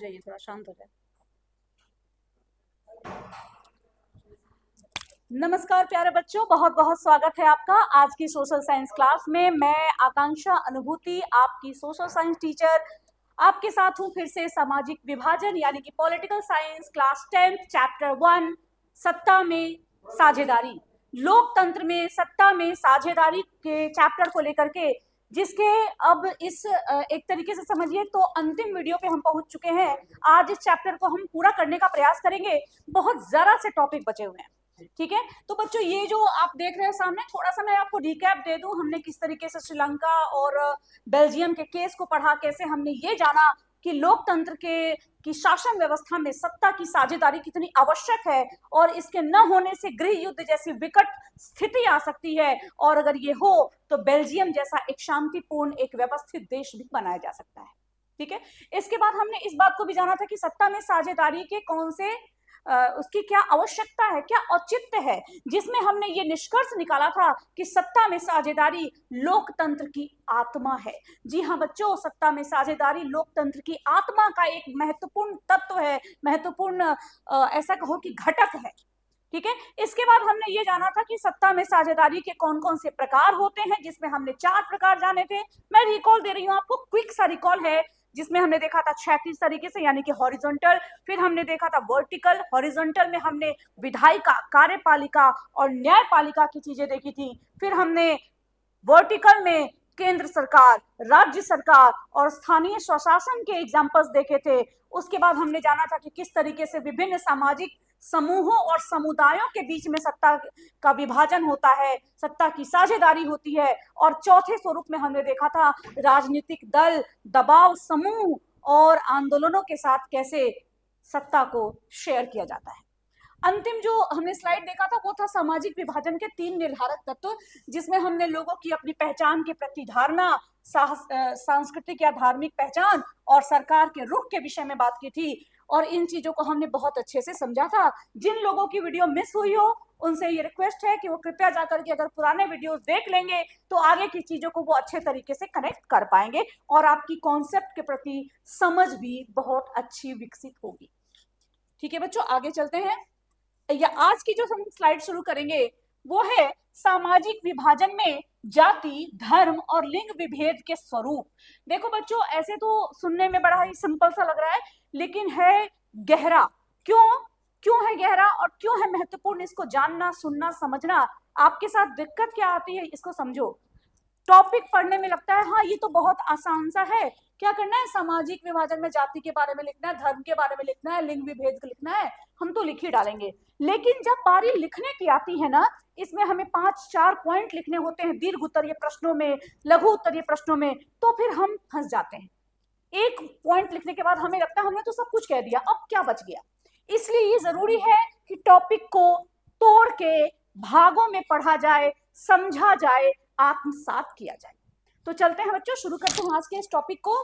जाइए, थोड़ा शांत हो जाए। नमस्कार प्यारे बच्चों, बहुत बहुत स्वागत है आपका आज की सोशल साइंस क्लास में। मैं आकांक्षा अनुभूति, आपकी सोशल साइंस टीचर, आपके साथ हूँ फिर से। सामाजिक विभाजन यानी कि political science class 10th chapter 1 सत्ता में साझेदारी, लोकतंत्र में सत्ता में साझेदारी के चैप्टर को लेकर के, जिसके अब इस एक तरीके से समझिए तो अंतिम वीडियो पे हम पहुंच चुके हैं। आज इस चैप्टर को हम पूरा करने का प्रयास करेंगे। बहुत जरा से टॉपिक बचे हुए हैं, ठीक है। तो बच्चों, ये जो आप देख रहे हैं सामने, थोड़ा सा मैं आपको रिकैप दे दूं। हमने किस तरीके से श्रीलंका और बेल्जियम के केस को पढ़ा, कैसे हमने ये जाना कि लोकतंत्र के की शासन व्यवस्था में सत्ता की साझेदारी कितनी आवश्यक है, और इसके न होने से गृह युद्ध जैसी विकट स्थिति आ सकती है, और अगर ये हो तो बेल्जियम जैसा एक शांतिपूर्ण, एक व्यवस्थित देश भी बनाया जा सकता है, ठीक है। इसके बाद हमने इस बात को भी जाना था कि सत्ता में साझेदारी के कौन से उसकी क्या आवश्यकता है, क्या औचित्य है, जिसमें हमने ये निष्कर्ष निकाला था कि सत्ता में साझेदारी लोकतंत्र की आत्मा है। जी हाँ बच्चों, सत्ता में साझेदारी लोकतंत्र की आत्मा का एक महत्वपूर्ण तत्व है, महत्वपूर्ण ऐसा कहो कि घटक है, ठीक है। इसके बाद हमने ये जाना था कि सत्ता में साझेदारी के कौन कौन से प्रकार होते हैं, जिसमें हमने 4 प्रकार जाने थे। मैं रिकॉल दे रही हूँ आपको, क्विक सा रिकॉल है, जिसमें हमने देखा था क्षैतिज तरीके से यानी कि हॉरिजॉन्टल, फिर हमने देखा था वर्टिकल। हॉरिजॉन्टल में हमने विधायिका, कार्यपालिका और न्यायपालिका की चीजें देखी थी। फिर हमने वर्टिकल में केंद्र सरकार, राज्य सरकार और स्थानीय स्वशासन के एग्जाम्पल्स देखे थे। उसके बाद हमने जाना था कि किस तरीके से विभिन्न सामाजिक समूहों और समुदायों के बीच में सत्ता का विभाजन होता है, सत्ता की साझेदारी होती है। और चौथे स्वरूप में हमने देखा था राजनीतिक दल, दबाव समूह और आंदोलनों के साथ कैसे सत्ता को शेयर किया जाता है। अंतिम जो हमने स्लाइड देखा था वो था सामाजिक विभाजन के 3 निर्धारक तत्व, जिसमें हमने लोगों की अपनी पहचान के प्रति धारणा, सांस्कृतिक या धार्मिक पहचान और सरकार के रुख के विषय में बात की थी। और इन चीजों को हमने बहुत अच्छे से समझा था। जिन लोगों की वीडियो मिस हुई हो, उनसे ये रिक्वेस्ट है कि वो कृपया जाकर के अगर पुराने वीडियोस देख लेंगे तो आगे की चीजों को वो अच्छे तरीके से कनेक्ट कर पाएंगे, और आपकी कॉन्सेप्ट के प्रति समझ भी बहुत अच्छी विकसित होगी, ठीक है बच्चों। आगे चलते हैं। या आज की जो हम स्लाइड शुरू करेंगे वो है सामाजिक विभाजन में जाति, धर्म और लिंग विभेद के स्वरूप। देखो बच्चों, ऐसे तो सुनने में बड़ा ही सिंपल सा लग रहा है, लेकिन है गहरा। क्यों क्यों है गहरा और क्यों है महत्वपूर्ण, इसको जानना, सुनना, समझना। आपके साथ दिक्कत क्या आती है इसको समझो। टॉपिक पढ़ने में लगता है हाँ ये तो बहुत आसान सा है, क्या करना है, सामाजिक विभाजन में जाति के बारे में लिखना है, धर्म के बारे में लिखना है, लिंग विभेद को लिखना है, हम तो लिख ही डालेंगे। लेकिन जब बारी लिखने की आती है ना, इसमें हमें 5-4 पॉइंट लिखने होते हैं, दीर्घ उत्तरीय प्रश्नों में, लघु उत्तरीय प्रश्नों में, तो फिर हम फंस जाते हैं। एक पॉइंट लिखने के बाद हमें लगता है हमने तो सब कुछ कह दिया, अब क्या बच गया। इसलिए ये जरूरी है कि टॉपिक को तोड़ के भागों में पढ़ा जाए, समझा जाए, आत्मसात किया जाए। तो चलते हैं बच्चों, शुरू करते हैं आज के इस टॉपिक को।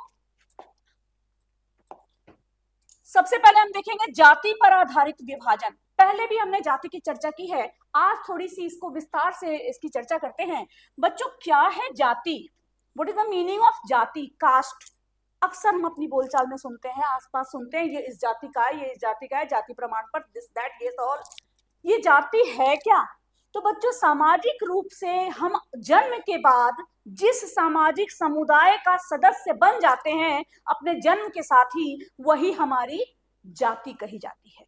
सबसे पहले हम देखेंगे जाति पर आधारित विभाजन। पहले भी हमने जाति की चर्चा की है, आज थोड़ी सी इसको विस्तार से इसकी चर्चा करते हैं। बच्चों, क्या है जाति? What is the meaning of जाति, कास्ट? अक्सर हम अपनी बोलचाल में सुनते हैं, आसपास सुनते हैं, ये इस जाति का है, ये इस जाति का है, जाति प्रमाण पत्र, दिस दैट ये और। ये जाति है क्या? तो बच्चों, सामाजिक रूप से हम जन्म के बाद जिस सामाजिक समुदाय का सदस्य बन जाते हैं अपने जन्म के साथ ही, वही हमारी जाति कही जाती है।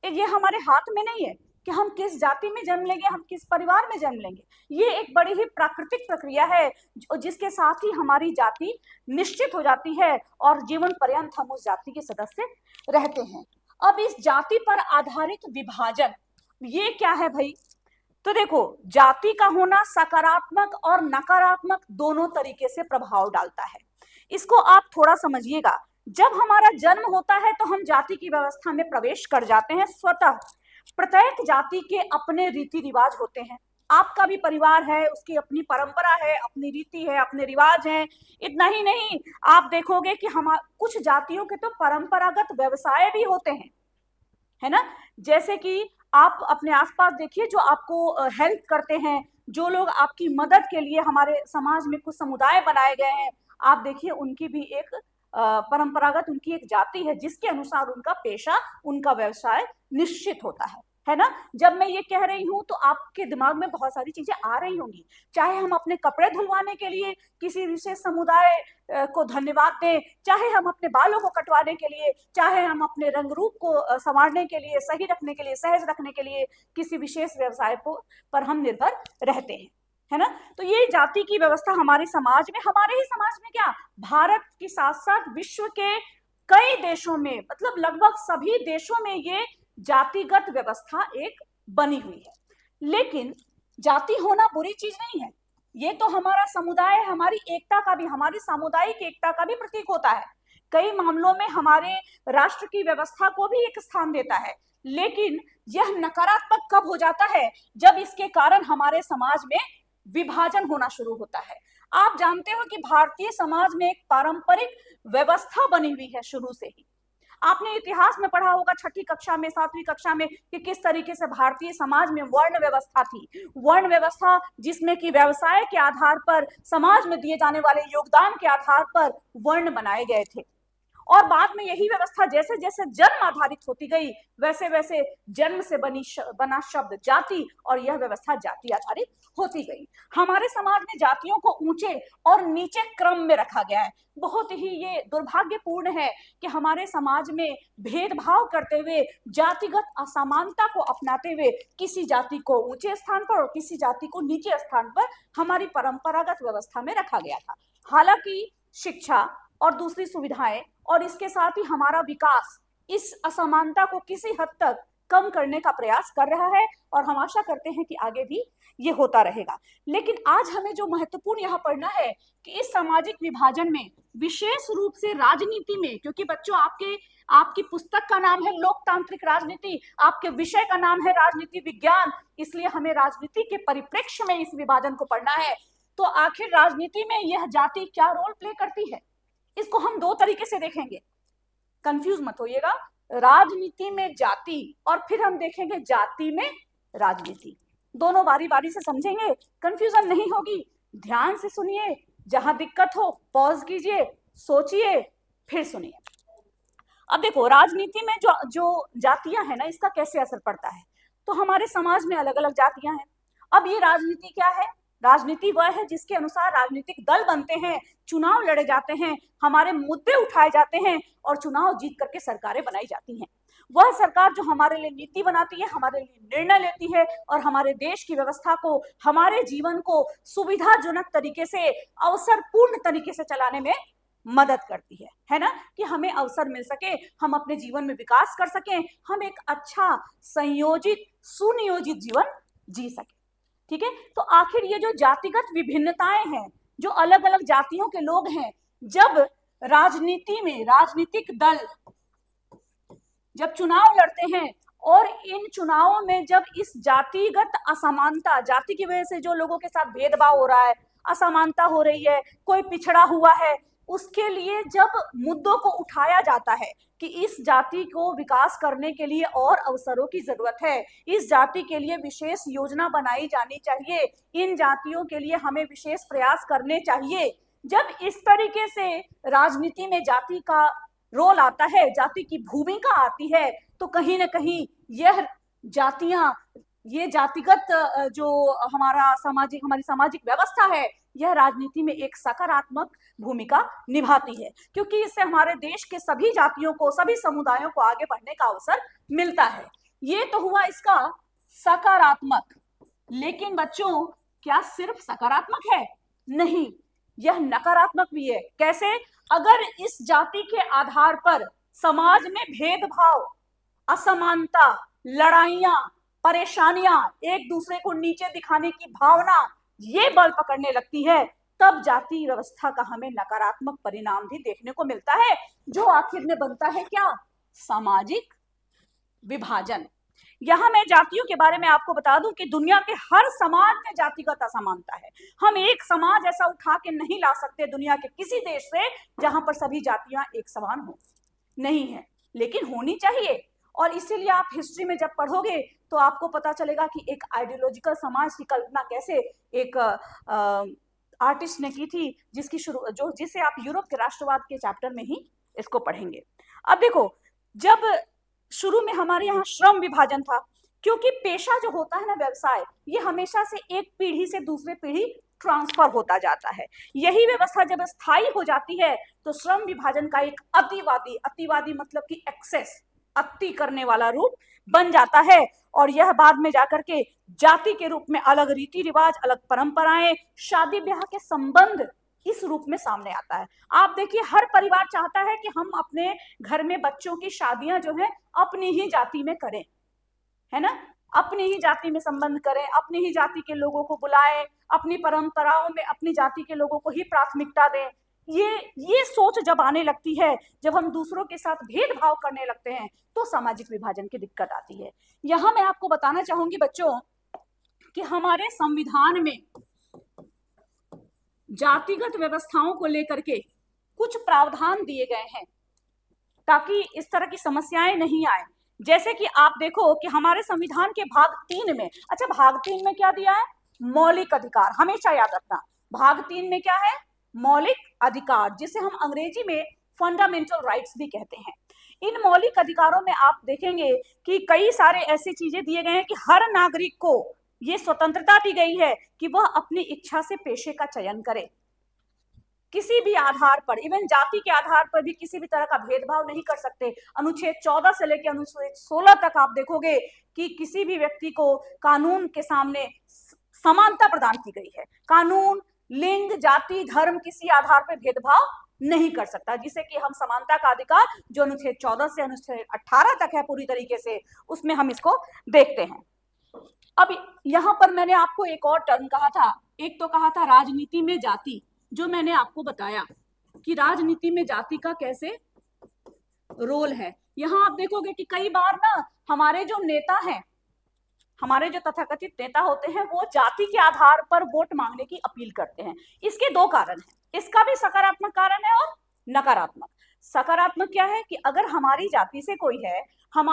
ये हमारे हाथ में नहीं है कि हम किस जाति में जन्म लेंगे, हम किस परिवार में जन्म लेंगे। ये एक बड़ी ही प्राकृतिक प्रक्रिया है जिसके साथ ही हमारी जाति निश्चित हो जाती है और जीवन पर्यंत हम उस जाति के सदस्य रहते हैं। अब इस जाति पर आधारित विभाजन ये क्या है भाई? तो देखो, जाति का होना सकारात्मक और नकारात्मक दोनों तरीके से प्रभाव डालता है। इसको आप थोड़ा समझिएगा। जब हमारा जन्म होता है तो हम जाति की व्यवस्था में प्रवेश कर जाते हैं स्वतः। प्रत्येक जाति के अपने रीति रिवाज होते हैं। आपका भी परिवार है, उसकी अपनी परंपरा है, अपनी रीति है, अपने रिवाज हैं। इतना ही नहीं, आप देखोगे कि हम कुछ जातियों के तो परंपरागत व्यवसाय भी होते हैं, है ना। जैसे कि आप अपने आसपास देखिए, जो आपको हेल्प करते हैं, जो लोग आपकी मदद के लिए, हमारे समाज में कुछ समुदाय बनाए गए हैं, आप देखिए उनकी भी एक परंपरागत उनकी एक जाति है जिसके अनुसार उनका पेशा, उनका व्यवसाय निश्चित होता है ना। जब मैं ये कह रही हूं तो आपके दिमाग में बहुत सारी चीजें आ रही होंगी, चाहे हम अपने कपड़े धुलवाने के लिए किसी विशेष समुदाय को धन्यवाद दें, चाहे हम अपने बालों को कटवाने के लिए, चाहे हम अपने रंग रूप को संवारने के लिए, सही रखने के लिए, सहज रखने के लिए किसी विशेष व्यवसाय पर हम निर्भर रहते हैं, है ना। तो ये जाति की व्यवस्था हमारे समाज में, हमारे ही समाज में क्या, भारत के साथ साथ विश्व के कई देशों में, मतलब लगभग सभी देशों में ये जातिगत व्यवस्था एक बनी हुई है। लेकिन जाति होना बुरी चीज नहीं है, ये तो हमारा समुदाय, हमारी एकता का भी, हमारी सामुदायिक एकता का भी प्रतीक होता है। कई मामलों में हमारे राष्ट्र की व्यवस्था को भी एक स्थान देता है। लेकिन यह नकारात्मक कब हो जाता है, जब इसके कारण हमारे समाज में विभाजन होना शुरू होता है। आप जानते हो कि भारतीय समाज में एक पारंपरिक व्यवस्था बनी हुई है शुरू से ही। आपने इतिहास में पढ़ा होगा, छठी कक्षा में, सातवीं कक्षा में, कि किस तरीके से भारतीय समाज में वर्ण व्यवस्था थी। वर्ण व्यवस्था जिसमें कि व्यवसाय के आधार पर, समाज में दिए जाने वाले योगदान के आधार पर वर्ण बनाए गए थे। और बाद में यही व्यवस्था जैसे जैसे जन्म आधारित होती गई, वैसे वैसे जन्म से बना शब्द जाति, और यह व्यवस्था जाति आधारित होती गई। हमारे समाज में जातियों को ऊंचे और नीचे क्रम में रखा गया है। बहुत ही ये दुर्भाग्यपूर्ण है कि हमारे समाज में भेदभाव करते हुए, जातिगत असमानता को अपनाते हुए किसी जाति को ऊंचे स्थान पर और किसी जाति को नीचे स्थान पर हमारी परंपरागत व्यवस्था में रखा गया था। हालांकि शिक्षा और दूसरी सुविधाएं और इसके साथ ही हमारा विकास इस असमानता को किसी हद तक कम करने का प्रयास कर रहा है, और हम आशा करते हैं कि आगे भी ये होता रहेगा। लेकिन आज हमें जो महत्वपूर्ण यहाँ पढ़ना है कि इस सामाजिक विभाजन में, विशेष रूप से राजनीति में, क्योंकि बच्चों आपकी पुस्तक का नाम है लोकतांत्रिक राजनीति, आपके विषय का नाम है राजनीति विज्ञान, इसलिए हमें राजनीति के परिप्रेक्ष्य में इस विभाजन को पढ़ना है। तो आखिर राजनीति में यह जाति क्या रोल प्ले करती है, इसको हम दो तरीके से देखेंगे, कंफ्यूज मत होइएगा। राजनीति में जाति, और फिर हम देखेंगे जाति में राजनीति, दोनों बारी बारी से समझेंगे, कंफ्यूजन नहीं होगी। ध्यान से सुनिए, जहां दिक्कत हो पॉज कीजिए, सोचिए, फिर सुनिए। अब देखो, राजनीति में जो जातियां है ना, इसका कैसे असर पड़ता है। तो हमारे समाज में अलग अलग जातियां हैं। अब ये राजनीति क्या है, राजनीति वह है जिसके अनुसार राजनीतिक दल बनते हैं, चुनाव लड़े जाते हैं, हमारे मुद्दे उठाए जाते हैं और चुनाव जीत करके सरकारें बनाई जाती हैं। वह सरकार जो हमारे लिए नीति बनाती है, हमारे लिए निर्णय लेती है और हमारे देश की व्यवस्था को, हमारे जीवन को सुविधाजनक तरीके से, अवसरपूर्ण तरीके से चलाने में मदद करती है ना, कि हमें अवसर मिल सके, हम अपने जीवन में विकास कर सकें, हम एक अच्छा संयोजित सुनियोजित जीवन जी सके। ठीक है। तो आखिर ये जो जातिगत विभिन्नताएं हैं, जो अलग अलग जातियों के लोग हैं, जब राजनीति में राजनीतिक दल जब चुनाव लड़ते हैं और इन चुनावों में जब इस जातिगत असमानता, जाति की वजह से जो लोगों के साथ भेदभाव हो रहा है, असमानता हो रही है, कोई पिछड़ा हुआ है, उसके लिए जब मुद्दों को उठाया जाता है कि इस जाति को विकास करने के लिए और अवसरों की जरूरत है, इस जाति के लिए विशेष योजना बनाई जानी चाहिए, इन जातियों के लिए हमें विशेष प्रयास करने चाहिए, जब इस तरीके से राजनीति में जाति का रोल आता है, जाति की भूमिका आती है, तो कहीं ना कहीं यह जातियां, ये जातिगत जो हमारी सामाजिक व्यवस्था है, यह राजनीति में एक सकारात्मक भूमिका निभाती है, क्योंकि इससे हमारे देश के सभी जातियों को, सभी समुदायों को आगे बढ़ने का अवसर मिलता है। ये तो हुआ इसका सकारात्मक। लेकिन बच्चों, क्या सिर्फ सकारात्मक है? नहीं, यह नकारात्मक भी है। कैसे? अगर इस जाति के आधार पर समाज में भेदभाव, असमानता, लड़ाइयां, परेशानियां, एक दूसरे को नीचे दिखाने की भावना ये बल पकड़ने लगती है, तब जाति व्यवस्था का हमें नकारात्मक परिणाम भी देखने को मिलता है, जो आखिर में बनता है क्या? सामाजिक विभाजन। यहां मैं जातियों के बारे में आपको बता दूं कि दुनिया के हर समाज में जातिगत असमानता है। हम एक समाज ऐसा उठा के नहीं ला सकते दुनिया के किसी देश से जहां पर सभी जातियां एक समान हो, नहीं है, लेकिन होनी चाहिए। और इसीलिए आप हिस्ट्री में जब पढ़ोगे तो आपको पता चलेगा कि एक आइडियोलॉजिकल समाज की कल्पना कैसे एक आर्टिस्ट ने की थी, जिसे आप यूरोप के राष्ट्रवाद के चैप्टर में ही इसको पढ़ेंगे। अब देखो, जब शुरू में हमारे यहाँ श्रम विभाजन था, क्योंकि पेशा जो होता है ना, व्यवसाय, ये हमेशा से एक पीढ़ी से दूसरे पीढ़ी ट्रांसफर होता जाता है। यही व्यवस्था जब स्थायी हो जाती है तो श्रम विभाजन का एक अतिवादी मतलब कि एक्सेस, अति करने वाला रूप बन जाता है, और यह बाद में जाकर के जाति के रूप में अलग रीति रिवाज, अलग परंपराएं, शादी ब्याह के संबंध इस रूप में सामने आता है। आप देखिए, हर परिवार चाहता है कि हम अपने घर में बच्चों की शादियां जो है अपनी ही जाति में करें, है ना, अपनी ही जाति में संबंध करें, अपनी ही जाति के लोगों को बुलाएं, अपनी परंपराओं में अपनी जाति के लोगों को ही प्राथमिकता दें। ये सोच जब आने लगती है, जब हम दूसरों के साथ भेदभाव करने लगते हैं, तो सामाजिक विभाजन की दिक्कत आती है। यहां मैं आपको बताना चाहूंगी बच्चों कि हमारे संविधान में जातिगत व्यवस्थाओं को लेकर के कुछ प्रावधान दिए गए हैं ताकि इस तरह की समस्याएं नहीं आए। जैसे कि आप देखो कि हमारे संविधान के भाग 3 में, अच्छा भाग 3 में क्या दिया है? मौलिक अधिकार। हमेशा याद रखना, भाग 3 में क्या है? मौलिक अधिकार, जिसे हम अंग्रेजी में फंडामेंटल राइट्स भी कहते हैं। इन मौलिक अधिकारों में आप देखेंगे कि कई सारे ऐसी चीजें दिए गए हैं कि हर नागरिक को ये स्वतंत्रता दी गई है कि वह अपनी इच्छा से पेशे का चयन करे, किसी भी आधार पर, इवन जाति के आधार पर भी किसी भी तरह का भेदभाव नहीं कर सकते। अनुच्छेद 14 से लेकर अनुच्छेद 16 तक आप देखोगे कि किसी भी व्यक्ति को कानून के सामने समानता प्रदान की गई है। कानून लिंग, जाति, धर्म, किसी आधार पर भेदभाव नहीं कर सकता, जिसे कि हम समानता का अधिकार जो अनुच्छेद 14 से अनुच्छेद 18 तक है पूरी तरीके से, उसमें हम इसको देखते हैं। अब यहां पर मैंने आपको एक और टर्म कहा था, एक तो कहा था राजनीति में जाति, जो मैंने आपको बताया कि राजनीति में जाति का कैसे रोल है। यहां आप देखोगे कि कई बार ना हमारे जो नेता हैं, हमारे जो तथाकथित नेता होते हैं, वो जाति के आधार पर वोट मांगने की अपील करते हैं। इसके दो कारण हैं, इसका भी सकारात्मक कारण है और नकारात्मक। सकारात्मक क्या है कि अगर हमारी जाति से कोई है, हम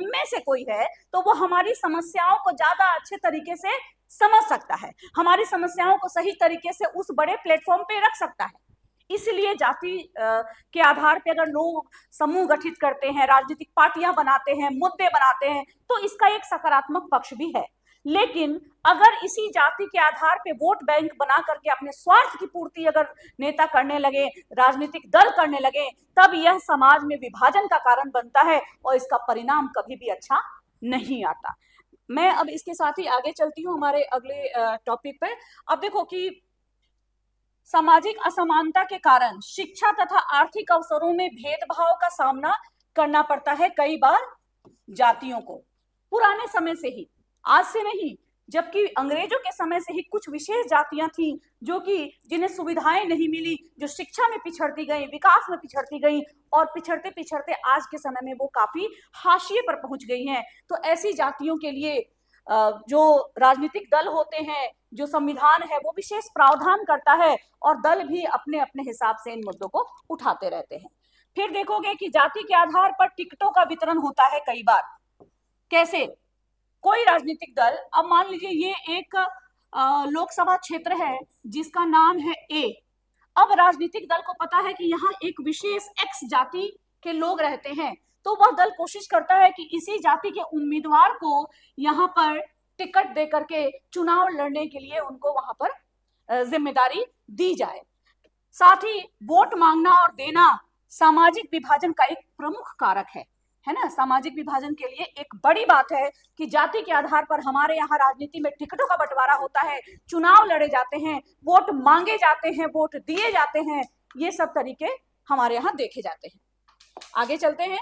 में से कोई है, तो वो हमारी समस्याओं को ज्यादा अच्छे तरीके से समझ सकता है, हमारी समस्याओं को सही तरीके से उस बड़े प्लेटफॉर्म पे रख सकता है। इसलिए जाति के आधार पे अगर लोग समूह गठित करते हैं, राजनीतिक पार्टियां बनाते हैं, मुद्दे बनाते हैं, तो इसका एक सकारात्मक पक्ष भी है। लेकिन अगर इसी जाति के आधार पे वोट बैंक बना करके अपने स्वार्थ की पूर्ति अगर नेता करने लगे, राजनीतिक दल करने लगे, तब यह समाज में विभाजन का कारण बनता है और इसका परिणाम कभी भी अच्छा नहीं आता। मैं अब इसके साथ ही आगे चलती हूँ हमारे अगले टॉपिक पे। अब देखो कि सामाजिक असमानता के कारण शिक्षा तथा आर्थिक अवसरों में भेदभाव का सामना करना पड़ता है कई बार जातियों को, पुराने समय से ही, आज से नहीं, जबकि अंग्रेजों के समय से ही कुछ विशेष जातियां थी जो कि जिन्हें सुविधाएं नहीं मिली, जो शिक्षा में पिछड़ती गई, विकास में पिछड़ती गई, और पिछड़ते पिछड़ते आज के समय में वो काफी हाशिए पर पहुंच गई हैं। तो ऐसी जातियों के लिए जो राजनीतिक दल होते हैं, जो संविधान है, वो विशेष प्रावधान करता है और दल भी अपने अपने हिसाब से इन मुद्दों को उठाते रहते हैं। फिर देखोगे कि जाति के आधार पर टिकटों का वितरण होता है कई बार। कैसे? कोई राजनीतिक दल, अब मान लीजिए ये एक लोकसभा क्षेत्र है जिसका नाम है ए। अब राजनीतिक दल को पता है कि यहाँ एक विशेष एक्स जाति के लोग रहते हैं, तो वह दल कोशिश करता है कि इसी जाति के उम्मीदवार को यहाँ पर टिकट दे करके चुनाव लड़ने के लिए उनको वहां पर जिम्मेदारी दी जाए। साथ ही वोट मांगना और देना सामाजिक विभाजन का एक प्रमुख कारक है ना। सामाजिक विभाजन के लिए एक बड़ी बात है कि जाति के आधार पर हमारे यहाँ राजनीति में टिकटों का बंटवारा होता है, चुनाव लड़े जाते हैं, वोट मांगे जाते हैं, वोट दिए जाते हैं, ये सब तरीके हमारे यहाँ देखे जाते हैं। आगे चलते हैं।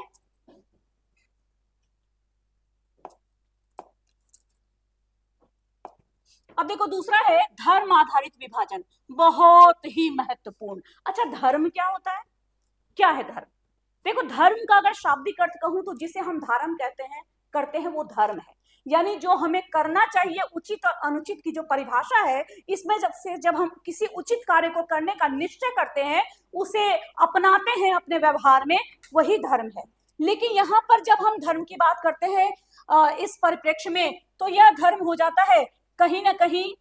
अब देखो, दूसरा है धर्म आधारित विभाजन, बहुत ही महत्वपूर्ण। अच्छा, धर्म क्या होता है? क्या है धर्म? देखो, धर्म का अगर शाब्दिक अर्थ कहूं तो जिसे हम धारण करते हैं वो धर्म है। यानी जो हमें करना चाहिए, उचित और अनुचित की जो परिभाषा है, इसमें जब हम किसी उचित कार्य को करने का निश्चय करते हैं, उसे अपनाते हैं अपने व्यवहार में, वही धर्म है। लेकिन यहाँ पर जब हम धर्म की बात करते हैं इस परिप्रेक्ष्य में, तो यह धर्म हो जाता है कहीं ना कहीं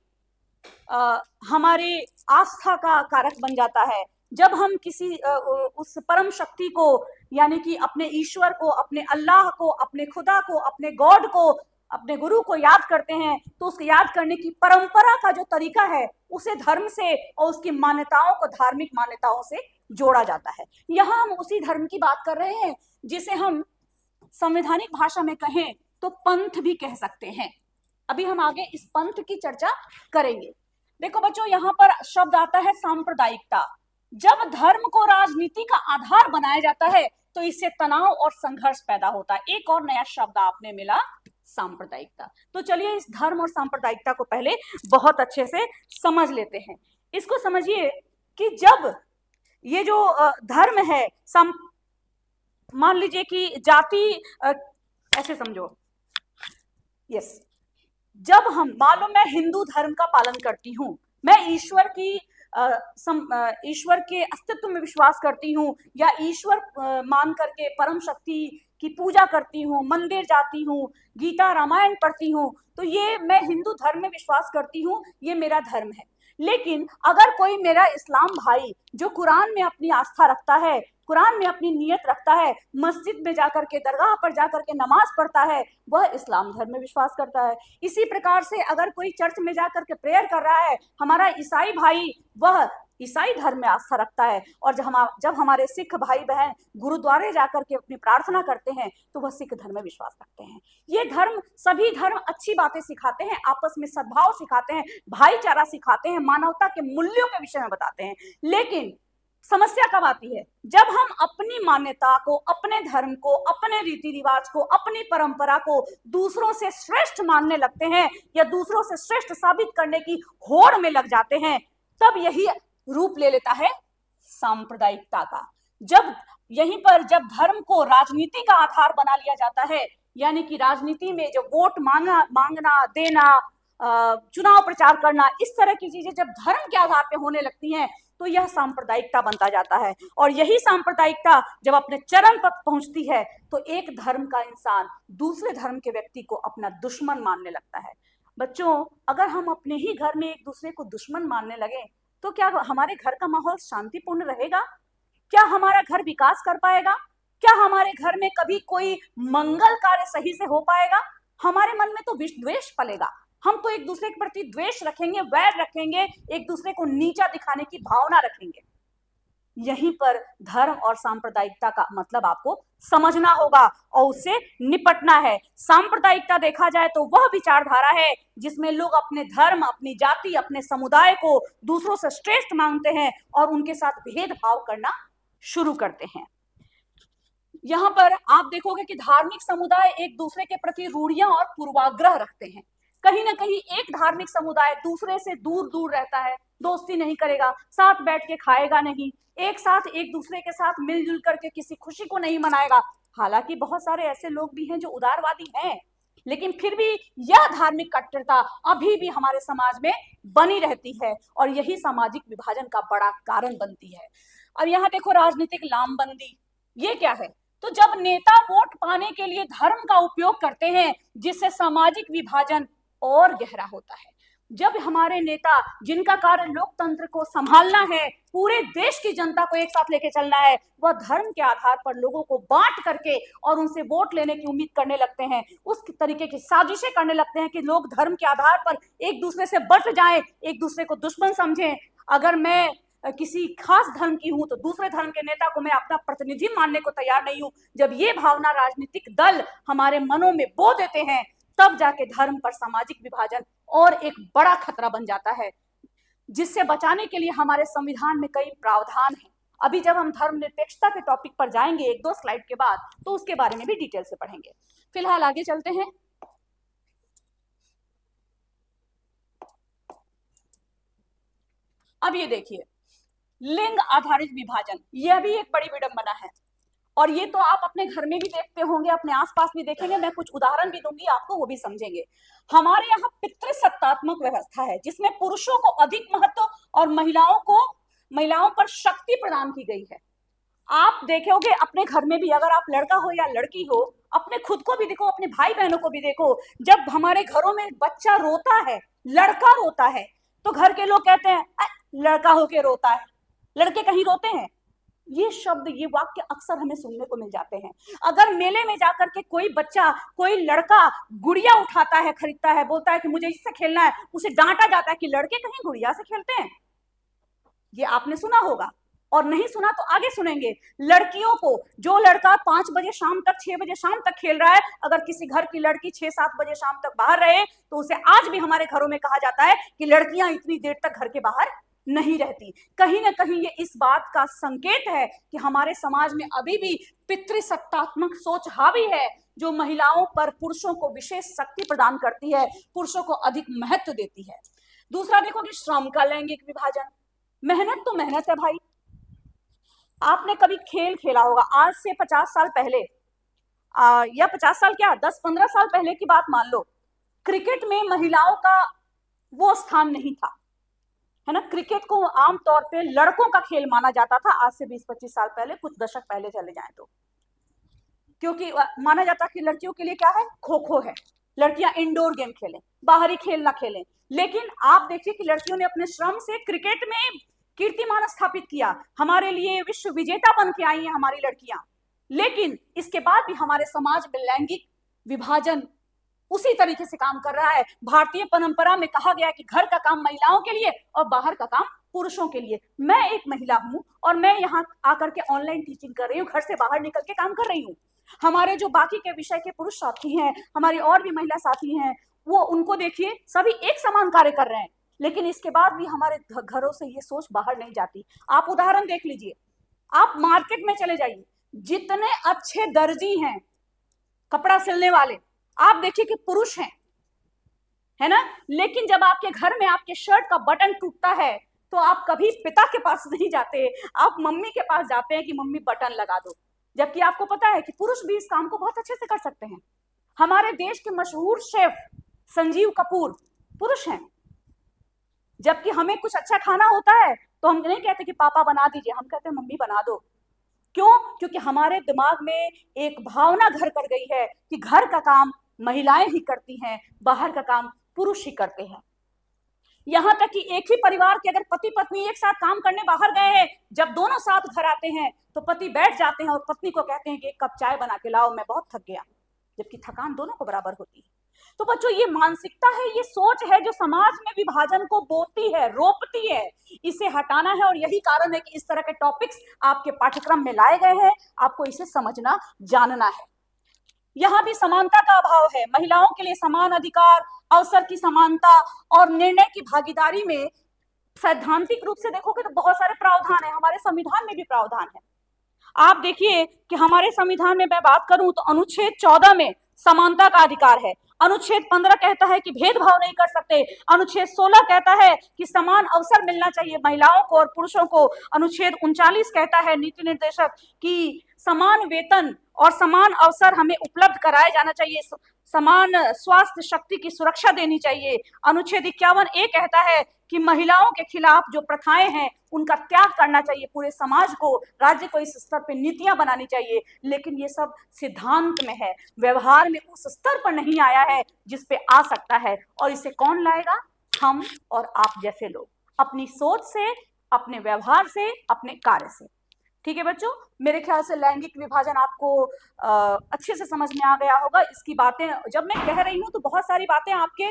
हमारे आस्था का कारक बन जाता है। जब हम किसी उस परम शक्ति को, यानी कि अपने ईश्वर को, अपने अल्लाह को, अपने खुदा को, अपने गॉड को, अपने गुरु को याद करते हैं, तो उसको याद करने की परंपरा का जो तरीका है उसे धर्म से और उसकी मान्यताओं को धार्मिक मान्यताओं से जोड़ा जाता है। यहाँ हम उसी धर्म की बात कर रहे हैं जिसे हम संवैधानिक भाषा में कहें तो पंथ भी कह सकते हैं। अभी हम आगे इस पंथ की चर्चा करेंगे। देखो बच्चों, यहाँ पर शब्द आता है सांप्रदायिकता। जब धर्म को राजनीति का आधार बनाया जाता है तो इससे तनाव और संघर्ष पैदा होता है। एक और नया शब्द आपने मिला, सांप्रदायिकता। तो चलिए इस धर्म और सांप्रदायिकता को पहले बहुत अच्छे से समझ लेते हैं। इसको समझिए कि जब ये जो धर्म है, मान लीजिए कि जाति, ऐसे समझो, यस, जब हम, मान लो मैं हिंदू धर्म का पालन करती हूँ, मैं ईश्वर के अस्तित्व में विश्वास करती हूँ, या ईश्वर मान करके परम शक्ति की पूजा करती हूँ, मंदिर जाती हूँ, गीता रामायण पढ़ती हूँ, तो ये मैं हिंदू धर्म में विश्वास करती हूँ, ये मेरा धर्म है। लेकिन अगर कोई मेरा इस्लाम भाई जो कुरान में अपनी आस्था रखता है, कुरान में अपनी नियत रखता है, मस्जिद में जाकर के, दरगाह पर जाकर के नमाज पढ़ता है, वह इस्लाम धर्म में विश्वास करता है। इसी प्रकार से अगर कोई चर्च में जाकर के प्रेयर कर रहा है, हमारा ईसाई भाई, वह ईसाई धर्म में आस्था रखता है। और जब हमारे सिख भाई बहन गुरुद्वारे जाकर के अपनी प्रार्थना करते हैं तो वह सिख धर्म में विश्वास रखते हैं। ये धर्म, सभी धर्म अच्छी बातें सिखाते हैं, आपस में सद्भाव सिखाते हैं, भाईचारा सिखाते हैं, मानवता के मूल्यों के विषय में बताते हैं। लेकिन समस्या कब आती है? जब हम अपनी मान्यता को, अपने धर्म को, अपने रीति रिवाज को, अपनी परंपरा को दूसरों से श्रेष्ठ मानने लगते हैं या दूसरों से श्रेष्ठ साबित करने की होड़ में लग जाते हैं, तब यही रूप ले लेता है सांप्रदायिकता का। जब यहीं पर जब धर्म को राजनीति का आधार बना लिया जाता है, यानी कि राजनीति में जो वोट मांगना देना, चुनाव प्रचार करना, इस तरह की चीजें जब धर्म के आधार पे होने लगती हैं तो यह सांप्रदायिकता बनता जाता है। और यही सांप्रदायिकता जब अपने चरम पर पहुंचती है तो एक धर्म का इंसान दूसरे धर्म के व्यक्ति को अपना दुश्मन मानने लगता है। बच्चों, अगर हम अपने ही घर में एक दूसरे को दुश्मन मानने लगे तो क्या हमारे घर का माहौल शांतिपूर्ण रहेगा? क्या हमारा घर विकास कर पाएगा? क्या हमारे घर में कभी कोई मंगल कार्य सही से हो पाएगा? हमारे मन में तो द्वेष पलेगा। हम तो एक दूसरे के प्रति द्वेष रखेंगे, वैर रखेंगे, एक दूसरे को नीचा दिखाने की भावना रखेंगे। यहीं पर धर्म और सांप्रदायिकता का मतलब आपको समझना होगा और उससे निपटना है। सांप्रदायिकता देखा जाए तो वह विचारधारा है जिसमें लोग अपने धर्म, अपनी जाति, अपने समुदाय को दूसरों से श्रेष्ठ मानते हैं और उनके साथ भेदभाव करना शुरू करते हैं। यहाँ पर आप देखोगे कि धार्मिक समुदाय एक दूसरे के प्रति रूढ़ियां और पूर्वाग्रह रखते हैं। कहीं ना कहीं एक धार्मिक समुदाय दूसरे से दूर दूर रहता है, दोस्ती नहीं करेगा, साथ बैठ के खाएगा नहीं, एक साथ एक दूसरे के साथ मिलजुल करके किसी खुशी को नहीं मनाएगा। हालांकि बहुत सारे ऐसे लोग भी हैं जो उदारवादी हैं, लेकिन फिर भी यह धार्मिक कट्टरता अभी भी हमारे समाज में बनी रहती है और यही सामाजिक विभाजन का बड़ा कारण बनती है। अब यहाँ देखो, राजनीतिक लामबंदी, ये क्या है? तो जब नेता वोट पाने के लिए धर्म का उपयोग करते हैं जिससे सामाजिक विभाजन और गहरा होता है। जब हमारे नेता, जिनका कार्य लोकतंत्र को संभालना है, पूरे देश की जनता को एक साथ लेके चलना है, वह धर्म के आधार पर लोगों को बांट करके और उनसे वोट लेने की उम्मीद करने लगते हैं, उस तरीके की साजिशें करने लगते हैं कि लोग धर्म के आधार पर एक दूसरे से बट जाएं, एक दूसरे को दुश्मन समझें। अगर मैं किसी खास धर्म की हूं तो दूसरे धर्म के नेता को मैं अपना प्रतिनिधि मानने को तैयार नहीं हूं। जब ये भावना राजनीतिक दल हमारे मनों में बो देते हैं, तब जाके धर्म पर सामाजिक विभाजन और एक बड़ा खतरा बन जाता है, जिससे बचाने के लिए हमारे संविधान में कई प्रावधान हैं। अभी जब हम धर्मनिरपेक्षता के टॉपिक पर जाएंगे एक दो स्लाइड के बाद, तो उसके बारे में भी डिटेल से पढ़ेंगे। फिलहाल आगे चलते हैं। अब ये देखिए, लिंग आधारित विभाजन, यह भी एक बड़ी विडंबना है और ये तो आप अपने घर में भी देखते होंगे, अपने आसपास भी देखेंगे। मैं कुछ उदाहरण भी दूंगी आपको, वो भी समझेंगे। हमारे यहाँ पितृसत्तात्मक व्यवस्था है जिसमें पुरुषों को अधिक महत्व और महिलाओं पर शक्ति प्रदान की गई है। आप देखोगे अपने घर में भी, अगर आप लड़का हो या लड़की हो, अपने खुद को भी देखो, अपने भाई बहनों को भी देखो। जब हमारे घरों में बच्चा रोता है, लड़का रोता है, तो घर के लोग कहते हैं लड़का होके रोता है, लड़के कहीं रोते हैं। ये शब्द, ये वाक्य अक्सर हमें सुनने को मिल जाते हैं। अगर मेले में जाकर के कोई बच्चा, कोई लड़का गुड़िया उठाता है, खरीदता है, बोलता है कि मुझे इससे खेलना है, उसे डांटा जाता है कि लड़के कहीं गुड़िया से खेलते हैं। ये आपने सुना होगा, और नहीं सुना तो आगे सुनेंगे। लड़कियों को, जो लड़का 5 बजे शाम तक, 6 बजे शाम तक खेल रहा है, अगर किसी घर की लड़की 6-7 बजे शाम तक बाहर रहे तो उसे आज भी हमारे घरों में कहा जाता है कि लड़कियां इतनी देर तक घर के बाहर नहीं रहती। कहीं ना कहीं ये इस बात का संकेत है कि हमारे समाज में अभी भी पितृसत्तात्मक सोच हावी है, जो महिलाओं पर पुरुषों को विशेष शक्ति प्रदान करती है, पुरुषों को अधिक महत्व देती है। दूसरा देखोगे, श्रम का लैंगिक विभाजन। मेहनत तो मेहनत है भाई। आपने कभी खेल खेला होगा, आज से 50 साल पहले, या 50 साल क्या, 10-15 साल पहले की बात मान लो, क्रिकेट में महिलाओं का वो स्थान नहीं था, है ना। क्रिकेट को आमतौर पे लड़कों का खेल माना जाता था, आज से 20-25 साल पहले, कुछ दशक पहले चले जाएं तो, क्योंकि माना जाता कि लड़कियों के लिए क्या है, खो खो है, लड़कियां इंडोर गेम खेलें, बाहरी खेल ना खेलें। लेकिन आप देखिए कि लड़कियों ने अपने श्रम से क्रिकेट में कीर्तिमान स्थापित किया, हमारे लिए विश्व विजेता बन के आई हैं हमारी लड़कियां। लेकिन इसके बाद भी हमारे समाज में लैंगिक विभाजन उसी तरीके से काम कर रहा है। भारतीय परंपरा में कहा गया है कि घर का काम महिलाओं के लिए और बाहर का काम पुरुषों के लिए। मैं एक महिला हूं और मैं यहाँ आकर के ऑनलाइन टीचिंग कर रही हूँ, घर से बाहर निकल के काम कर रही हूँ। हमारे जो बाकी के विषय के पुरुष साथी हैं, हमारी और भी महिला साथी हैं, वो उनको देखिए, सभी एक समान कार्य कर रहे हैं, लेकिन इसके बाद भी हमारे घरों से ये सोच बाहर नहीं जाती। आप उदाहरण देख लीजिए, आप मार्केट में चले जाइए, जितने अच्छे दर्जी हैं, कपड़ा सिलने वाले, आप देखिए कि पुरुष हैं, है ना। लेकिन जब आपके घर में आपके शर्ट का बटन टूटता है तो आप कभी पिता के पास नहीं जाते, आप मम्मी के पास जाते हैं कि मम्मी बटन लगा दो, जबकि आपको पता है कि पुरुष भी इस काम को बहुत अच्छे से कर सकते हैं। हमारे देश के मशहूर शेफ संजीव कपूर पुरुष हैं, जबकि हमें कुछ अच्छा खाना होता है तो हम नहीं कहते कि पापा बना दीजिए, हम कहते हैं मम्मी बना दो। क्यों? क्योंकि हमारे दिमाग में एक भावना घर कर गई है कि घर का काम महिलाएं ही करती हैं, बाहर का काम पुरुष ही करते हैं। यहां तक कि एक ही परिवार के अगर पति पत्नी एक साथ काम करने बाहर गए हैं, जब दोनों साथ घर आते हैं तो पति बैठ जाते हैं और पत्नी को कहते हैं कि एक कप चाय बना के लाओ, मैं बहुत थक गया, जबकि थकान दोनों को बराबर होती है। तो बच्चों, ये मानसिकता है, ये सोच है जो समाज में विभाजन को बोती है, रोकती है। इसे हटाना है और यही कारण है कि इस तरह के टॉपिक्स आपके पाठ्यक्रम में लाए गए हैं। आपको इसे समझना, जानना है। यहाँ भी समानता का अभाव है। महिलाओं के लिए समान अधिकार, अवसर की समानता और निर्णय की भागीदारी में सैद्धांतिक रूप से देखोगे तो बहुत सारे प्रावधान है, हमारे संविधान में भी प्रावधान है। आप देखिए कि हमारे संविधान में मैं बात करूं तो अनुच्छेद 14 में समानता का अधिकार है, अनुच्छेद 15 कहता है कि भेदभाव नहीं कर सकते, अनुच्छेद 16 कहता है कि समान अवसर मिलना चाहिए महिलाओं को और पुरुषों को, अनुच्छेद 39 कहता है नीति निर्देशक कि समान वेतन और समान अवसर हमें उपलब्ध कराया जाना चाहिए, समान स्वास्थ्य शक्ति की सुरक्षा देनी चाहिए। अनुच्छेद 51A कहता है कि महिलाओं के खिलाफ जो प्रथाएं हैं उनका त्याग करना चाहिए, पूरे समाज को, राज्य को इस स्तर पे नीतियां बनानी चाहिए। लेकिन ये सब सिद्धांत में है, व्यवहार में उस स्तर पर नहीं आया है जिस पे आ सकता है। और इसे कौन लाएगा? हम और आप जैसे लोग, अपनी सोच से, अपने व्यवहार से, अपने कार्य से। ठीक है बच्चों, मेरे ख्याल से लैंगिक विभाजन आपको अच्छे से समझ में आ गया होगा। इसकी बातें जब मैं कह रही हूँ तो बहुत सारी बातें आपके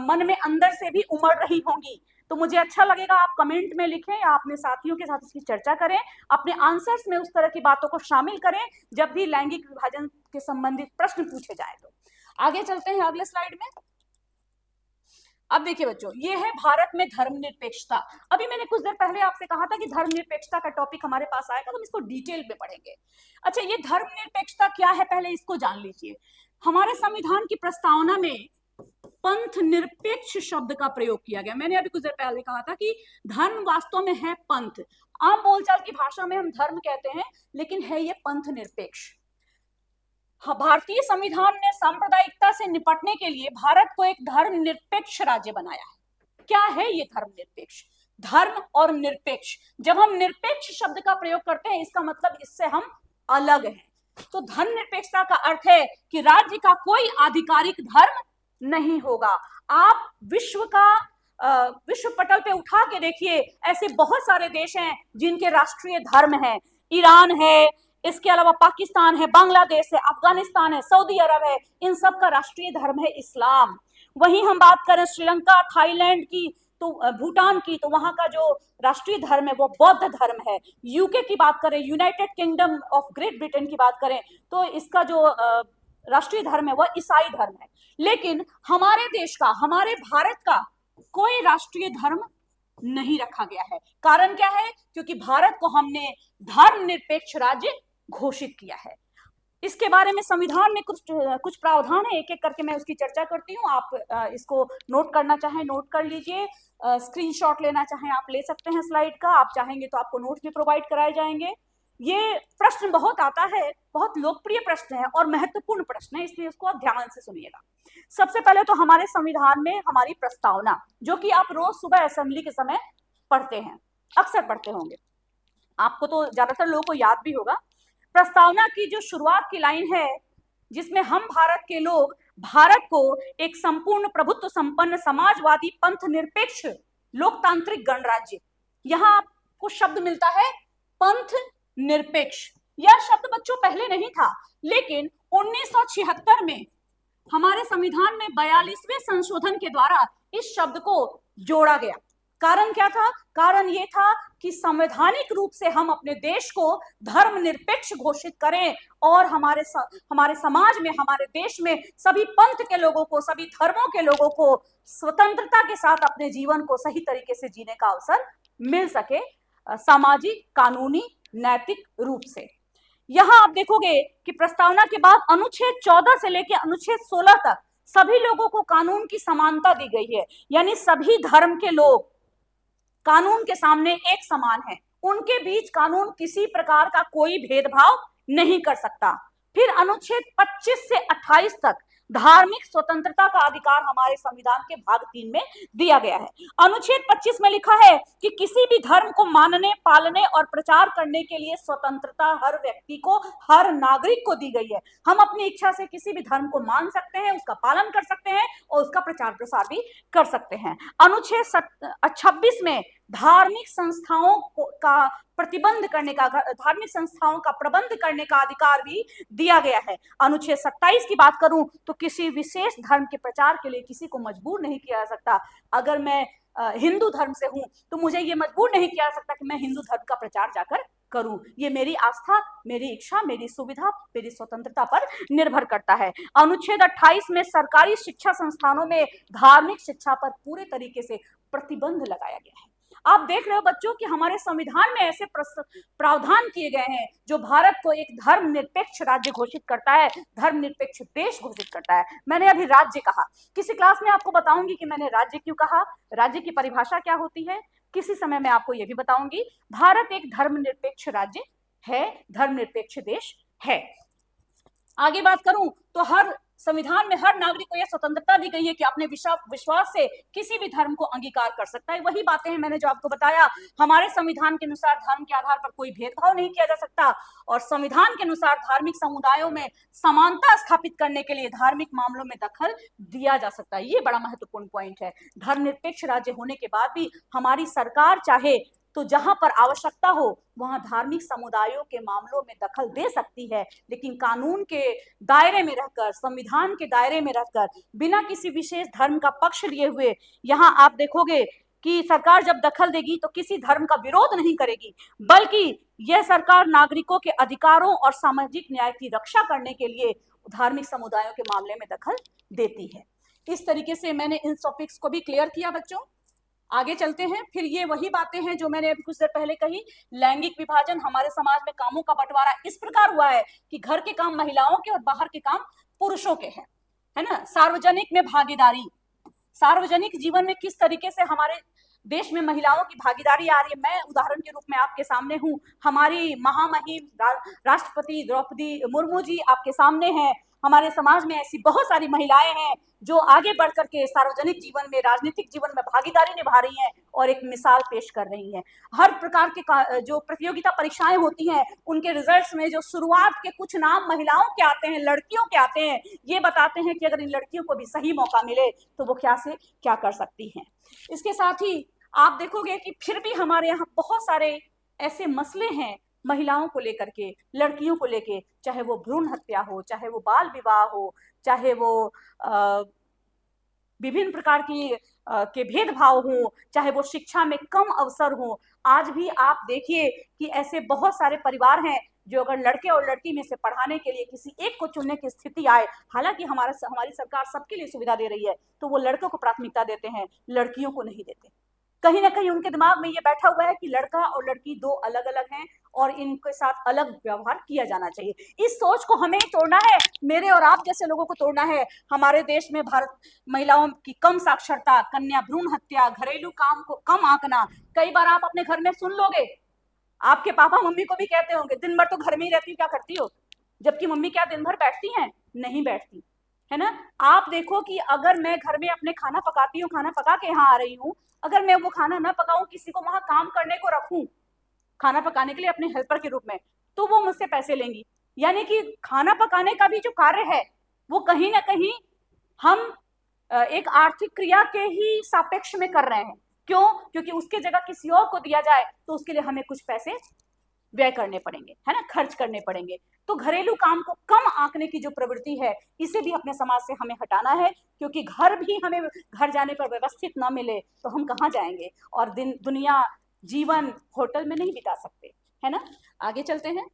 मन में अंदर से भी उमड़ रही होंगी, तो मुझे अच्छा लगेगा आप कमेंट में लिखें या अपने साथियों के साथ इसकी चर्चा करें, अपने आंसर्स में उस तरह की बातों को शामिल करें जब भी लैंगिक विभाजन के संबंधित प्रश्न पूछे जाए। तो आगे चलते हैं अगले स्लाइड में। अब देखिए बच्चों, ये है भारत में धर्मनिरपेक्षता। अभी मैंने कुछ देर पहले आपसे कहा था कि धर्मनिरपेक्षता का टॉपिक हमारे पास आएगा, तो हम इसको डिटेल में पढ़ेंगे। अच्छा, ये धर्मनिरपेक्षता क्या है पहले इसको जान लीजिए। हमारे संविधान की प्रस्तावना में पंथ निरपेक्ष शब्द का प्रयोग किया गया। मैंने अभी कुछ देर पहले कहा था कि धर्म वास्तव में है पंथ। आम बोलचाल की भाषा में हम धर्म कहते हैं, लेकिन है ये पंथ निरपेक्ष। भारतीय संविधान ने सांप्रदायिकता से निपटने के लिए भारत को एक धर्मनिरपेक्ष राज्य बनाया है। क्या है ये धर्मनिरपेक्ष? धर्म और निरपेक्ष, जब हम निरपेक्ष शब्द का प्रयोग करते हैं इसका मतलब इससे हम अलग हैं। तो धर्मनिरपेक्षता का अर्थ है कि राज्य का कोई आधिकारिक धर्म नहीं होगा। आप विश्व का विश्व पटल पे उठा के देखिए, ऐसे बहुत सारे देश हैं जिनके राष्ट्रीय धर्म है। ईरान है, इसके अलावा पाकिस्तान है, बांग्लादेश है, अफगानिस्तान है, सऊदी अरब है, इन सब का राष्ट्रीय धर्म है इस्लाम। वहीं हम बात करें श्रीलंका, थाईलैंड की, तो भूटान की, तो वहां का जो राष्ट्रीय धर्म है वो बौद्ध धर्म है। यूके की बात करें, United kingdom of great Britain की बात करें, तो इसका जो राष्ट्रीय धर्म है वह ईसाई धर्म है। लेकिन हमारे देश का, हमारे भारत का कोई राष्ट्रीय धर्म नहीं रखा गया है। कारण क्या है? क्योंकि भारत को हमने धर्मनिरपेक्ष राज्य घोषित किया है। इसके बारे में संविधान में कुछ प्रावधान है, एक एक करके मैं उसकी चर्चा करती हूँ। आप इसको नोट करना चाहें नोट कर लीजिए, स्क्रीनशॉट लेना चाहें आप ले सकते हैं स्लाइड का, आप चाहेंगे तो आपको नोट्स भी प्रोवाइड कराए जाएंगे। ये प्रश्न बहुत आता है, बहुत लोकप्रिय प्रश्न है और महत्वपूर्ण प्रश्न है, इसलिए उसको आप ध्यान से सुनिएगा। सबसे पहले तो हमारे संविधान में हमारी प्रस्तावना, जो कि आप रोज सुबह असेंबली के समय पढ़ते हैं, अक्सर पढ़ते होंगे, आपको तो ज्यादातर लोगों को याद भी होगा। प्रस्तावना की जो शुरुआत की लाइन है, जिसमें हम भारत के लोग भारत को एक संपूर्ण प्रभुत्व संपन्न समाजवादी पंथ निरपेक्ष लोकतांत्रिक गणराज्य, यहां आपको शब्द मिलता है पंथ निरपेक्ष। यह शब्द बच्चों पहले नहीं था, लेकिन 1976 में हमारे संविधान में 42वें संशोधन के द्वारा इस शब्द को जोड़ा गया। कारण क्या था? कारण यह था कि संवैधानिक रूप से हम अपने देश को धर्मनिरपेक्ष घोषित करें और हमारे समाज में, हमारे देश में सभी पंथ के लोगों को, सभी धर्मों के लोगों को स्वतंत्रता के साथ अपने जीवन को सही तरीके से जीने का अवसर मिल सके, सामाजिक, कानूनी, नैतिक रूप से। यहां आप देखोगे कि प्रस्तावना के बाद अनुच्छेद 14 से लेकर अनुच्छेद 16 तक सभी लोगों को कानून की समानता दी गई है, यानी सभी धर्म के लोग कानून के सामने एक समान हैं, उनके बीच कानून किसी प्रकार का कोई भेदभाव नहीं कर सकता। फिर अनुच्छेद 25 से 28 तक धार्मिक स्वतंत्रता का अधिकार हमारे संविधान के भाग 3 में दिया गया है। अनुच्छेद 25 में लिखा है कि किसी भी धर्म को मानने, पालने और प्रचार करने के लिए स्वतंत्रता हर व्यक्ति को, हर नागरिक को दी गई है। हम अपनी इच्छा से किसी भी धर्म को मान सकते हैं, उसका पालन कर सकते हैं और उसका प्रचार प्रसार भी कर सकते हैं। अनुच्छेद 26 में धार्मिक संस्थाओं का प्रतिबंध करने का, धार्मिक संस्थाओं का प्रबंध करने का अधिकार भी दिया गया है। अनुच्छेद 27 की बात करूं तो किसी विशेष धर्म के प्रचार के लिए किसी को मजबूर नहीं किया जा सकता। अगर मैं हिंदू धर्म से हूं तो मुझे ये मजबूर नहीं किया जा सकता कि मैं हिंदू धर्म का प्रचार जाकर करूं। ये मेरी आस्था, मेरी इच्छा, मेरी सुविधा, मेरी स्वतंत्रता पर निर्भर करता है। अनुच्छेद 28 में सरकारी शिक्षा संस्थानों में धार्मिक शिक्षा पर पूरे तरीके से प्रतिबंध लगाया गया है। आप देख रहे हो बच्चों कि हमारे संविधान में ऐसे प्रावधान किए गए हैं जो भारत को एक धर्मनिरपेक्ष राज्य घोषित करता है, धर्मनिरपेक्ष देश घोषित करता है। मैंने अभी राज्य कहा, किसी क्लास में आपको बताऊंगी कि मैंने राज्य क्यों कहा, राज्य की परिभाषा क्या होती है, किसी समय मैं आपको यह भी बताऊंगी। भारत एक धर्मनिरपेक्ष राज्य है, धर्मनिरपेक्ष देश है। आगे बात करूं तो हर संविधान में हर नागरिक को यह स्वतंत्रता दी गई है कि अपने विश्वास से किसी भी धर्म को अंगीकार कर सकता है। वही बातें हैं मैंने जो आपको बताया, हमारे संविधान के अनुसार धर्म के आधार पर कोई भेदभाव नहीं किया जा सकता और संविधान के अनुसार धार्मिक समुदायों में समानता स्थापित करने के लिए धार्मिक मामलों में दखल दिया जा सकता है। ये बड़ा महत्वपूर्ण पॉइंट है। धर्मनिरपेक्ष राज्य होने के बाद भी हमारी सरकार चाहे तो जहां पर आवश्यकता हो वहां धार्मिक समुदायों के मामलों में दखल दे सकती है, लेकिन कानून के दायरे में रहकर, संविधान के दायरे में रहकर, बिना किसी विशेष धर्म का पक्ष लिए हुए। यहां आप देखोगे कि सरकार जब दखल देगी तो किसी धर्म का विरोध नहीं करेगी, बल्कि यह सरकार नागरिकों के अधिकारों और सामाजिक न्याय की रक्षा करने के लिए धार्मिक समुदायों के मामले में दखल देती है। इस तरीके से मैंने इन टॉपिक्स को भी क्लियर किया बच्चों। आगे चलते हैं। फिर ये वही बातें हैं जो मैंने अभी कुछ देर पहले कही। लैंगिक विभाजन, हमारे समाज में कामों का बंटवारा इस प्रकार हुआ है कि घर के काम महिलाओं के और बाहर के काम पुरुषों के हैं, है ना। सार्वजनिक में भागीदारी, सार्वजनिक जीवन में किस तरीके से हमारे देश में महिलाओं की भागीदारी आ रही है। मैं उदाहरण के रूप में आपके सामने हूँ, हमारी महामहिम राष्ट्रपति द्रौपदी मुर्मू जी आपके सामने हैं। हमारे समाज में ऐसी बहुत सारी महिलाएं हैं जो आगे बढ़ करके सार्वजनिक जीवन में, राजनीतिक जीवन में भागीदारी निभा रही हैं और एक मिसाल पेश कर रही हैं। हर प्रकार के जो प्रतियोगिता परीक्षाएं होती हैं, उनके रिजल्ट्स में जो शुरुआत के कुछ नाम महिलाओं के आते हैं, लड़कियों के आते हैं, ये बताते हैं कि अगर इन लड़कियों को भी सही मौका मिले तो वो क्या से क्या कर सकती हैं। इसके साथ ही आप देखोगे कि फिर भी हमारे यहाँ बहुत सारे ऐसे मसले हैं महिलाओं को लेकर के, लड़कियों को लेके, चाहे वो भ्रूण हत्या हो, चाहे वो बाल विवाह हो, चाहे वो विभिन्न प्रकार की के भेदभाव हो, चाहे वो शिक्षा में कम अवसर हो। आज भी आप देखिए कि ऐसे बहुत सारे परिवार हैं जो अगर लड़के और लड़की में से पढ़ाने के लिए किसी एक को चुनने की स्थिति आए, हालांकि हमारी सरकार सबके लिए सुविधा दे रही है, तो वो लड़कों को प्राथमिकता देते हैं, लड़कियों को नहीं देते। कहीं ना कहीं उनके दिमाग में ये बैठा हुआ है कि लड़का और लड़की दो अलग अलग हैं और इनके साथ अलग व्यवहार किया जाना चाहिए। इस सोच को हमें तोड़ना है, मेरे और आप जैसे लोगों को तोड़ना है। हमारे देश में भारत महिलाओं की कम साक्षरता, कन्या भ्रूण हत्या, घरेलू काम को कम आंकना, कई बार आप अपने घर में सुन लोगे, आपके पापा मम्मी को भी कहते होंगे, दिन भर तो घर में ही रहती हो, क्या करती हो? जबकि मम्मी क्या दिन भर बैठती हैं? नहीं बैठती, है ना। आप देखो कि अगर मैं घर में अपने खाना पकाती हूँ, खाना पका के यहाँ आ रही हूँ, अगर मैं वो खाना ना पकाऊं, किसी को वहां काम करने को रखूं खाना पकाने के लिए अपने हेल्पर के रूप में, तो वो मुझसे पैसे लेंगी। यानी कि खाना पकाने का भी जो कार्य है वो कहीं ना कहीं हम एक आर्थिक क्रिया के ही सापेक्ष में कर रहे हैं। क्यों? क्योंकि उसके जगह किसी और को दिया जाए तो उसके लिए हमें कुछ पैसे व्यय करने पड़ेंगे, है ना, खर्च करने पड़ेंगे। तो घरेलू काम को कम आंकने की जो प्रवृत्ति है, इसे भी अपने समाज से हमें हटाना है, क्योंकि घर भी हमें घर जाने पर व्यवस्थित ना मिले तो हम कहाँ जाएंगे, और दुनिया जीवन होटल में नहीं बिता सकते, है ना। आगे चलते हैं।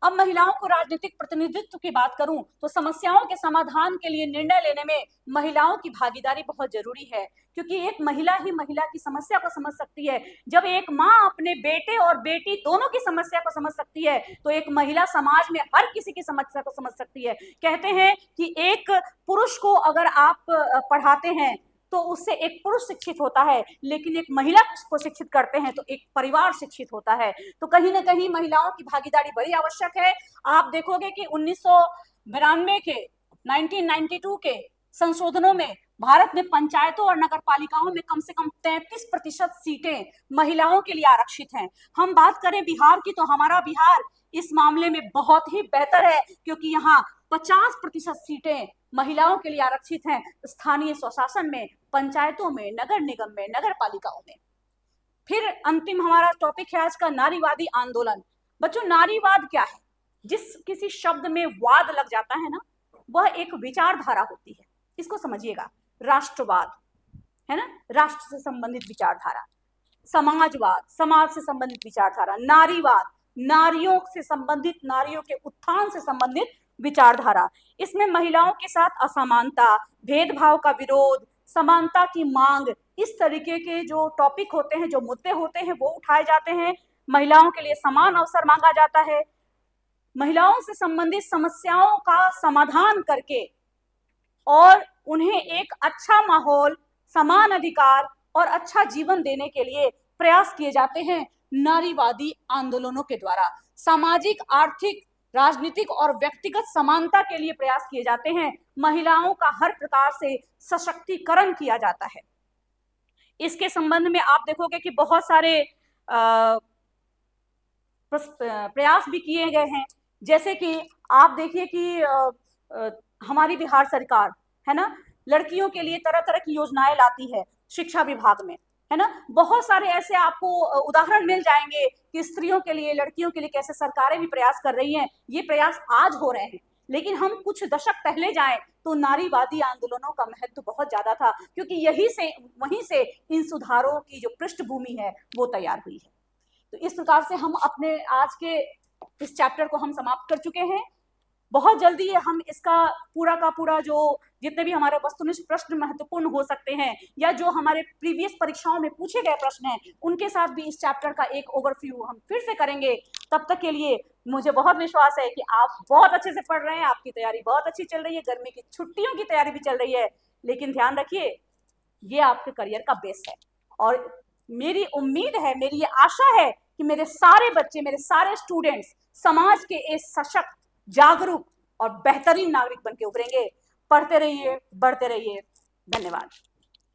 अब महिलाओं को राजनीतिक प्रतिनिधित्व की बात करूं तो समस्याओं के समाधान के लिए निर्णय लेने में महिलाओं की भागीदारी बहुत जरूरी है, क्योंकि एक महिला ही महिला की समस्या को समझ सकती है। जब एक माँ अपने बेटे और बेटी दोनों की समस्या को समझ सकती है तो एक महिला समाज में हर किसी की समस्या को समझ सकती है। कहते हैं कि एक पुरुष को अगर आप पढ़ाते हैं तो उससे एक पुरुष शिक्षित होता है, लेकिन एक महिला को शिक्षित करते हैं तो एक परिवार शिक्षित होता है। तो कहीं ना कहीं महिलाओं की भागीदारी बड़ी आवश्यक है। आप देखोगे कि 1992 के 1992 के संशोधनों में भारत में पंचायतों और नगर पालिकाओं में कम से कम 33% सीटें महिलाओं के लिए आरक्षित हैं। हम बात करें बिहार की तो हमारा बिहार इस मामले में बहुत ही बेहतर है, क्योंकि यहाँ 50% सीटें महिलाओं के लिए आरक्षित हैं, स्थानीय स्वशासन में, पंचायतों में, नगर निगम में, नगर पालिकाओं में। फिर अंतिम हमारा टॉपिक है आज का, नारीवादी आंदोलन। बच्चों, नारीवाद क्या है? जिस किसी शब्द में वाद लग जाता है ना, वह एक विचारधारा होती है, इसको समझिएगा। राष्ट्रवाद, है ना, राष्ट्र से संबंधित विचारधारा। समाजवाद, समाज से संबंधित विचारधारा। नारीवाद, नारियों से संबंधित, नारियों के उत्थान से संबंधित विचारधारा। इसमें महिलाओं के साथ असमानता, भेदभाव का विरोध, समानता की मांग, इस तरीके के जो टॉपिक होते हैं, जो मुद्दे होते हैं, वो उठाए जाते हैं। महिलाओं के लिए समान अवसर मांगा जाता है। महिलाओं से संबंधित समस्याओं का समाधान करके और उन्हें एक अच्छा माहौल, समान अधिकार और अच्छा जीवन देने के लिए प्रयास किए जाते हैं नारीवादी आंदोलनों के द्वारा। सामाजिक, आर्थिक, राजनीतिक और व्यक्तिगत समानता के लिए प्रयास किए जाते हैं। महिलाओं का हर प्रकार से सशक्तिकरण किया जाता है। इसके संबंध में आप देखोगे कि बहुत सारे प्रयास भी किए गए हैं। जैसे कि आप देखिए कि हमारी बिहार सरकार, है ना, लड़कियों के लिए तरह तरह की योजनाएं लाती है शिक्षा विभाग में, है ना। बहुत सारे ऐसे आपको उदाहरण मिल जाएंगे कि स्त्रियों के लिए, लड़कियों के लिए कैसे सरकारें भी प्रयास कर रही हैं। ये प्रयास आज हो रहे हैं, लेकिन हम कुछ दशक पहले जाएं तो नारीवादी आंदोलनों का महत्व बहुत ज्यादा था, क्योंकि वहीं से इन सुधारों की जो पृष्ठभूमि है वो तैयार हुई है। तो इस प्रकार से हम अपने आज के इस चैप्टर को हम समाप्त कर चुके हैं। बहुत जल्दी हम इसका पूरा का पूरा जो जितने भी हमारे वस्तुनिष्ठ प्रश्न महत्वपूर्ण हो सकते हैं या जो हमारे प्रीवियस परीक्षाओं में पूछे गए प्रश्न हैं, उनके साथ भी इस चैप्टर का एक ओवरव्यू हम फिर से करेंगे। तब तक के लिए मुझे बहुत विश्वास है कि आप बहुत अच्छे से पढ़ रहे हैं, आपकी तैयारी बहुत अच्छी चल रही है, गर्मी की छुट्टियों की तैयारी भी चल रही है। लेकिन ध्यान रखिए, ये आपके करियर का बेस है और मेरी उम्मीद है, मेरी ये आशा है कि मेरे सारे बच्चे, मेरे सारे स्टूडेंट्स समाज के इस सशक्त, जागरूक और बेहतरीन नागरिक बन के उभरेंगे। पढ़ते रहिए, बढ़ते रहिए। धन्यवाद।